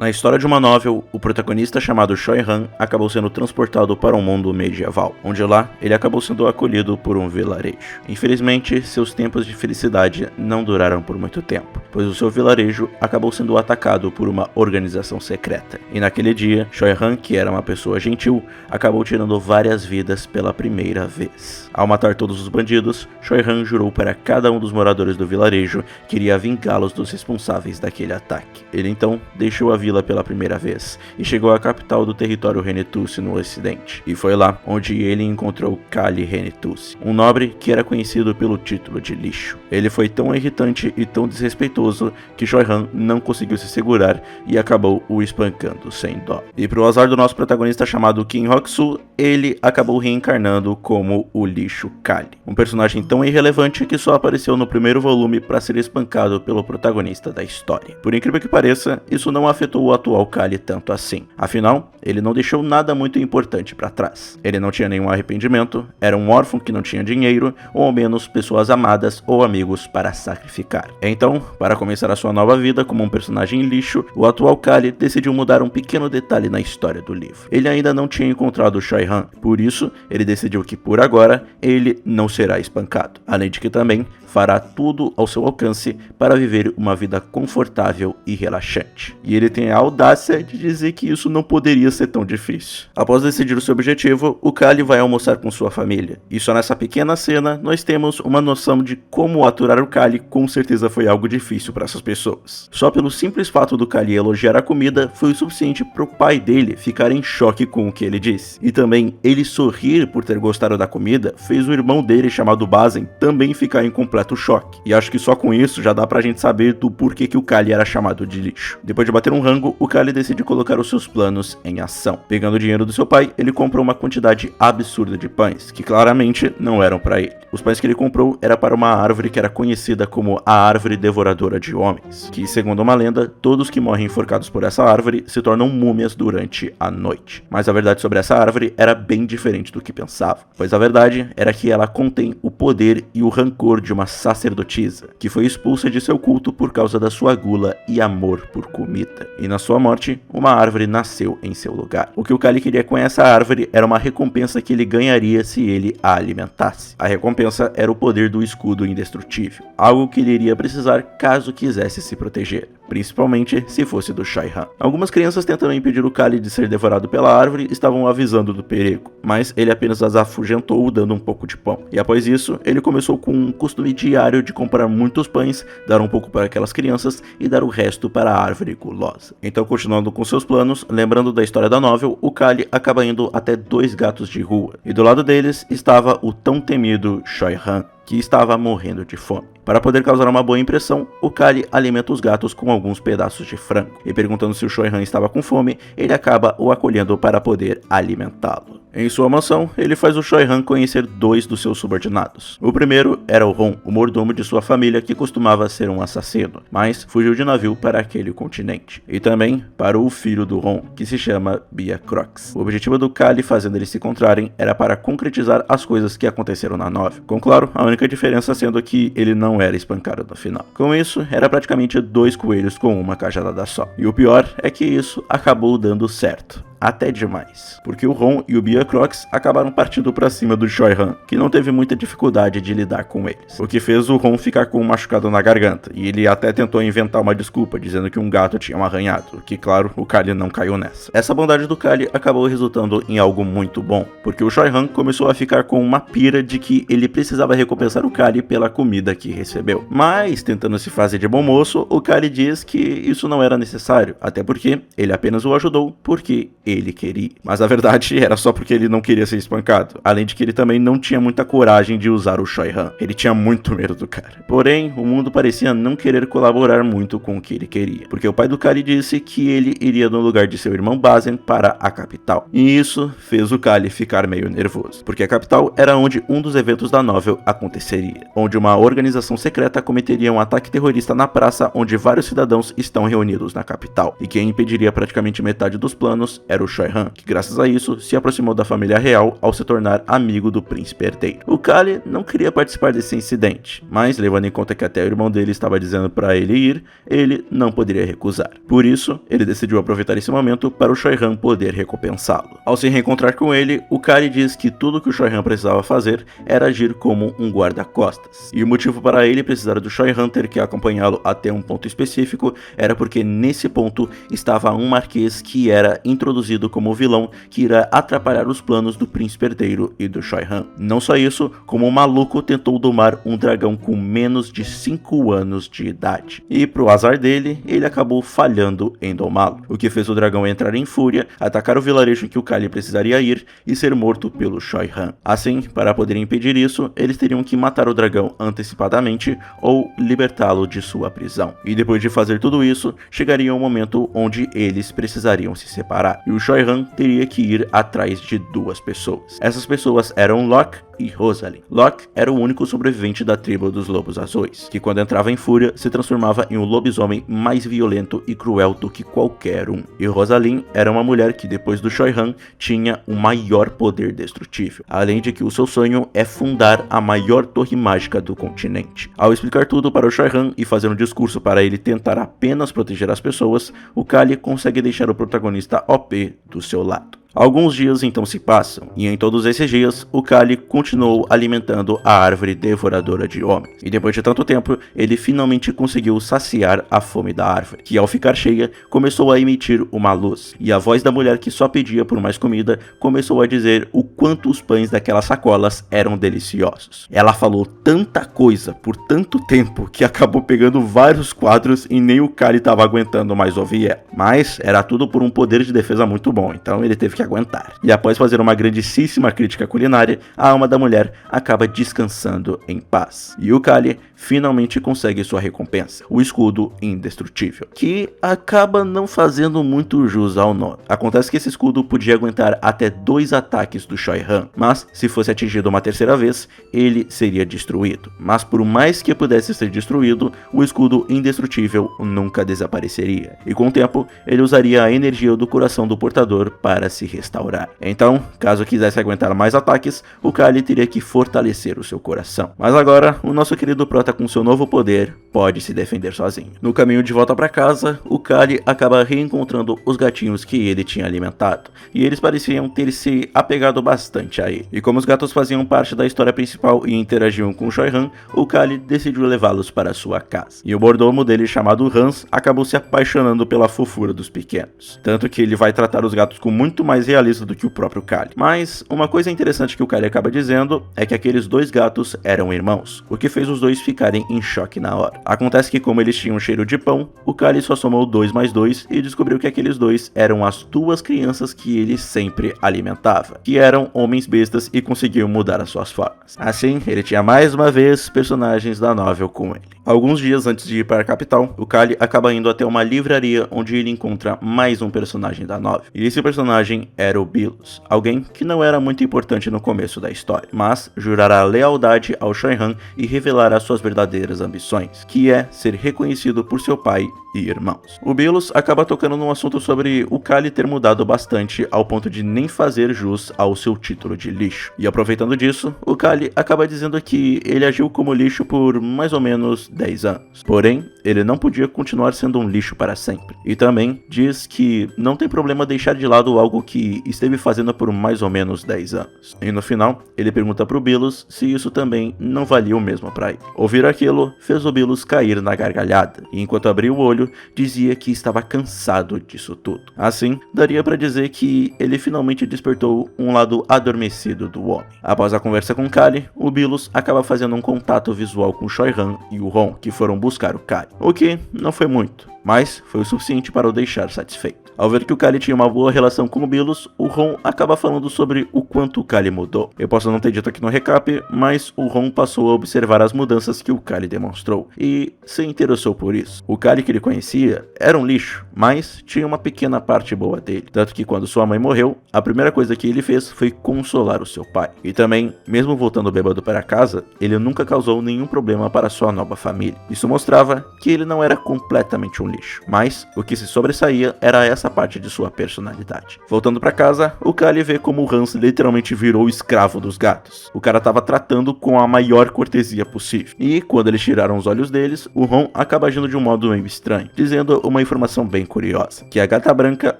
Na história de uma novel, o protagonista chamado Choi Han acabou sendo transportado para um mundo medieval, onde lá ele acabou sendo acolhido por um vilarejo. Infelizmente, seus tempos de felicidade não duraram por muito tempo, pois o seu vilarejo acabou sendo atacado por uma organização secreta. E naquele dia, Choi Han, que era uma pessoa gentil, acabou tirando várias vidas pela primeira vez. Ao matar todos os bandidos, Choi Han jurou para cada um dos moradores do vilarejo que iria vingá-los dos responsáveis daquele ataque. Ele então deixou a vila pela primeira vez e chegou à capital do território Renetusi no ocidente. E foi lá onde ele encontrou Kali Renetusi, um nobre que era conhecido pelo título de lixo. Ele foi tão irritante e tão desrespeitoso que Choi Han não conseguiu se segurar e acabou o espancando sem dó. E pro azar do nosso protagonista chamado Kim Hok-soo, ele acabou reencarnando como o lixo Kali, um personagem tão irrelevante que só apareceu no primeiro volume para ser espancado pelo protagonista da história. Por incrível que pareça, isso não afetou o atual Kali tanto assim. Afinal, ele não deixou nada muito importante para trás. Ele não tinha nenhum arrependimento, era um órfão que não tinha dinheiro, ou ao menos pessoas amadas ou amigos para sacrificar. Então, para começar a sua nova vida como um personagem lixo, o atual Kali decidiu mudar um pequeno detalhe na história do livro. Ele ainda não tinha encontrado Choi Han, por isso ele decidiu que por agora ele não será espancado. Além de que também fará tudo ao seu alcance para viver uma vida confortável e relaxante. E ele tem a audácia de dizer que isso não poderia ser tão difícil. Após decidir o seu objetivo, o Kali vai almoçar com sua família. E só nessa pequena cena nós temos uma noção de como aturar o Kali com certeza foi algo difícil para essas pessoas. Só pelo simples fato do Kali elogiar a comida foi o suficiente para o pai dele ficar em choque com o que ele disse. E também ele sorrir por ter gostado da comida fez o irmão dele chamado Bazen também ficar em completo choque. E acho que só com isso já dá pra gente saber do porquê que o Kali era chamado de lixo. Depois de bater um rango, o Kali decide colocar os seus planos em ação. Pegando o dinheiro do seu pai, ele comprou uma quantidade absurda de pães, que claramente não eram para ele. Os pães que ele comprou era para uma árvore que era conhecida como a árvore devoradora de homens, que segundo uma lenda, todos que morrem enforcados por essa árvore se tornam múmias durante a noite. Mas a verdade sobre essa árvore era bem diferente do que pensava, pois a verdade era que ela contém o poder e o rancor de uma sacerdotisa, que foi expulsa de seu culto por causa da sua gula e amor por comida. E na sua morte, uma árvore nasceu em seu lugar. O que o Kali queria com essa árvore era uma recompensa que ele ganharia se ele a alimentasse. A recompensa era o poder do escudo indestrutível, algo que ele iria precisar caso quisesse se proteger, principalmente se fosse do Choi Han. Algumas crianças tentando impedir o Kali de ser devorado pela árvore estavam avisando do perigo, mas ele apenas as afugentou dando um pouco de pão. E após isso, ele começou com um costume diário de comprar muitos pães, dar um pouco para aquelas crianças e dar o resto para a árvore gulosa. Então, continuando com seus planos, lembrando da história da novel, o Kali acaba indo até 2 gatos de rua, e do lado deles estava o tão temido Choi Han, que estava morrendo de fome. Para poder causar uma boa impressão, o Kali alimenta os gatos com alguns pedaços de frango, e perguntando se o Choi Han estava com fome, ele acaba o acolhendo para poder alimentá-lo. Em sua mansão, ele faz o Choi Han conhecer 2 dos seus subordinados. O primeiro era o Ron, o mordomo de sua família que costumava ser um assassino, mas fugiu de navio para aquele continente. E também para o filho do Ron, que se chama Bia Crocs. O objetivo do Kali fazendo eles se encontrarem era para concretizar as coisas que aconteceram na novel. Com claro, a única diferença sendo que ele não era espancado no final. Com isso, era praticamente 2 coelhos com uma cajadada só. E o pior é que isso acabou dando certo. Até demais, porque o Ron e o Bia Crocs acabaram partindo pra cima do Choi Han, que não teve muita dificuldade de lidar com eles, o que fez o Ron ficar com um machucado na garganta, e ele até tentou inventar uma desculpa, dizendo que um gato tinha um arranhado, que claro, o Kali não caiu nessa. Essa bondade do Kali acabou resultando em algo muito bom, porque o Choi Han começou a ficar com uma pira de que ele precisava recompensar o Kali pela comida que recebeu. Mas, tentando se fazer de bom moço, o Kali diz que isso não era necessário, até porque ele apenas o ajudou porque ele queria. Mas a verdade era só porque ele não queria ser espancado. Além de que ele também não tinha muita coragem de usar o Choi Han. Ele tinha muito medo do cara. Porém, o mundo parecia não querer colaborar muito com o que ele queria. Porque o pai do Kali disse que ele iria no lugar de seu irmão Bazen para a capital. E isso fez o Kali ficar meio nervoso. Porque a capital era onde um dos eventos da novel aconteceria. Onde uma organização secreta cometeria um ataque terrorista na praça onde vários cidadãos estão reunidos na capital. E quem impediria praticamente metade dos planos era era o Shoihan, que graças a isso se aproximou da família real ao se tornar amigo do príncipe herdeiro. O Kali não queria participar desse incidente, mas levando em conta que até o irmão dele estava dizendo para ele ir, ele não poderia recusar. Por isso, ele decidiu aproveitar esse momento para o Shoihan poder recompensá-lo. Ao se reencontrar com ele, o Kali diz que tudo que o Shoihan precisava fazer era agir como um guarda-costas. E o motivo para ele precisar do Shoihan ter que acompanhá-lo até um ponto específico era porque nesse ponto estava um marquês que era introduzido como vilão que irá atrapalhar os planos do príncipe herdeiro e do Shoihan. Não só isso, como o maluco tentou domar um dragão com menos de 5 anos de idade. E pro azar dele, ele acabou falhando em domá-lo, o que fez o dragão entrar em fúria, atacar o vilarejo em que o Kali precisaria ir e ser morto pelo Shoihan. Assim, para poder impedir isso, eles teriam que matar o dragão antecipadamente ou libertá-lo de sua prisão. E depois de fazer tudo isso, chegaria um momento onde eles precisariam se separar, e o Shoihan teria que ir atrás de 2 pessoas. Essas pessoas eram Locke e Rosalind. Locke era o único sobrevivente da tribo dos Lobos Azuis, que quando entrava em fúria se transformava em um lobisomem mais violento e cruel do que qualquer um. E Rosalind era uma mulher que depois do Shoihan tinha o maior poder destrutível, além de que o seu sonho é fundar a maior torre mágica do continente. Ao explicar tudo para o Shoihan e fazer um discurso para ele tentar apenas proteger as pessoas, o Kali consegue deixar o protagonista OP do seu lado. Alguns dias então se passam, e em todos esses dias, o Kali continuou alimentando a árvore devoradora de homens. E depois de tanto tempo, ele finalmente conseguiu saciar a fome da árvore, que ao ficar cheia, começou a emitir uma luz. E a voz da mulher que só pedia por mais comida começou a dizer o quanto os pães daquelas sacolas eram deliciosos. Ela falou tanta coisa por tanto tempo que acabou pegando vários quadros e nem o Kali estava aguentando mais ouvir ela. Mas era tudo por um poder de defesa muito bom, então ele teve que aguentar. E após fazer uma grandíssima crítica culinária, a alma da mulher acaba descansando em paz. E o Kali finalmente consegue sua recompensa, o escudo indestrutível, que acaba não fazendo muito jus ao nome. Acontece que esse escudo podia aguentar até 2 ataques do Shoihan, mas se fosse atingido uma terceira vez, ele seria destruído. Mas por mais que pudesse ser destruído, o escudo indestrutível nunca desapareceria. E com o tempo, ele usaria a energia do coração do portador para se restaurar. Então, caso quisesse aguentar mais ataques, o Kali teria que fortalecer o seu coração. Mas agora, o nosso querido prota com seu novo poder pode se defender sozinho. No caminho de volta para casa, o Kali acaba reencontrando os gatinhos que ele tinha alimentado, e eles pareciam ter se apegado bastante a ele. E como os gatos faziam parte da história principal e interagiam com o Shoihan, o Kali decidiu levá-los para sua casa. E o mordomo dele, chamado Hans, acabou se apaixonando pela fofura dos pequenos, tanto que ele vai tratar os gatos com muito mais realista do que o próprio Kali. Mas uma coisa interessante que o Kali acaba dizendo é que aqueles 2 gatos eram irmãos, o que fez os dois ficarem em choque na hora. Acontece que como eles tinham cheiro de pão, o Kali só somou 2 mais 2 e descobriu que aqueles 2 eram as 2 crianças que ele sempre alimentava, que eram homens bestas e conseguiam mudar as suas formas. Assim, ele tinha mais uma vez personagens da novel com ele. Alguns dias antes de ir para a capital, o Kali acaba indo até uma livraria onde ele encontra mais um personagem da novel. E esse personagem era o Bilos, alguém que não era muito importante no começo da história, mas jurará lealdade ao Shoihan e revelará suas verdadeiras ambições, que é ser reconhecido por seu pai e irmãos. O Bilos acaba tocando num assunto sobre o Kali ter mudado bastante ao ponto de nem fazer jus ao seu título de lixo. E aproveitando disso, o Kali acaba dizendo que ele agiu como lixo por mais ou menos 10 anos. Porém, ele não podia continuar sendo um lixo para sempre. E também diz que não tem problema deixar de lado algo que esteve fazendo por mais ou menos 10 anos. E no final, ele pergunta pro Bilos se isso também não valia o mesmo para ele. Ouvir aquilo fez o Bilos cair na gargalhada, e enquanto abria o olho, dizia que estava cansado disso tudo. Assim, daria para dizer que ele finalmente despertou um lado adormecido do homem. Após a conversa com Kali, o Bilos acaba fazendo um contato visual com Shoihan e o Ron, que foram buscar o Kali. O que não foi muito, mas foi o suficiente para o deixar satisfeito. Ao ver que o Kali tinha uma boa relação com o Bilos, o Ron acaba falando sobre o quanto o Kali mudou. Eu posso não ter dito aqui no recap, mas o Ron passou a observar as mudanças que o Kali demonstrou e se interessou por isso. O Kali que ele conhecia era um lixo, mas tinha uma pequena parte boa dele. Tanto que quando sua mãe morreu, a primeira coisa que ele fez foi consolar o seu pai. E também, mesmo voltando bêbado para casa, ele nunca causou nenhum problema para sua nova família. Isso mostrava que ele não era completamente um lixo. Mas o que se sobressaía era essa parte de sua personalidade. Voltando para casa, o Callie vê como o Hans literalmente virou o escravo dos gatos. O cara tava tratando com a maior cortesia possível. E quando eles tiraram os olhos deles, o Ron acaba agindo de um modo meio estranho, dizendo uma informação bem curiosa, que a gata branca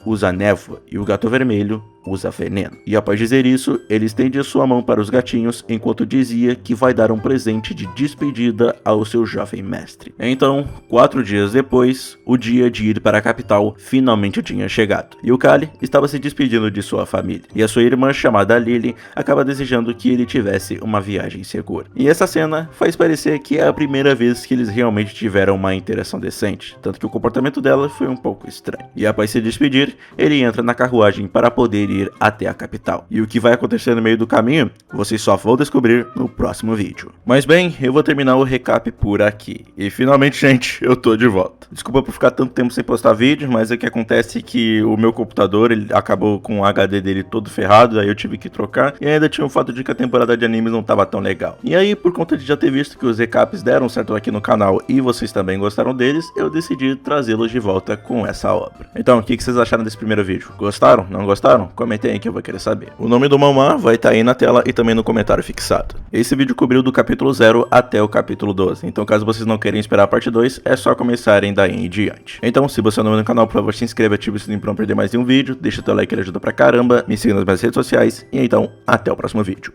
usa névoa e o gato vermelho usa veneno. E após dizer isso, ele estende sua mão para os gatinhos enquanto dizia que vai dar um presente de despedida ao seu jovem mestre. Então, 4 dias depois, o dia de ir para a capital finalmente tinha chegado. E o Callie estava se despedindo de sua família. E a sua irmã, chamada Lily, acaba desejando que ele tivesse uma viagem segura. E essa cena faz parecer que é a primeira vez que eles realmente tiveram uma interação decente, tanto que o comportamento dela foi um pouco estranho. E após se despedir, ele entra na carruagem para poder ir até a capital. E o que vai acontecer no meio do caminho, vocês só vão descobrir no próximo vídeo. Mas bem, eu vou terminar o recap por aqui. E finalmente, gente, eu tô de volta. Desculpa por ficar tanto tempo sem postar vídeo, mas o que acontece é que o meu computador, ele acabou com o HD dele todo ferrado, aí eu tive que trocar. E ainda tinha o fato de que a temporada de animes não tava tão legal. E aí, por conta de já ter visto que os recaps deram certo aqui no canal e vocês também gostaram deles, eu decidi trazê-los de volta com essa obra. Então, o que vocês acharam desse primeiro vídeo? Gostaram? Não gostaram? Comentem aí que eu vou querer saber. O nome do manhwa vai estar aí na tela e também no comentário fixado. Esse vídeo cobriu do capítulo 0 até o capítulo 12, então caso vocês não querem esperar a parte 2, é só começarem daí em diante. Então, se você é novo no canal, por favor, se inscreva, ative o sininho pra não perder mais nenhum vídeo, deixa o teu like, ele ajuda pra caramba, me siga nas minhas redes sociais, e então, até o próximo vídeo.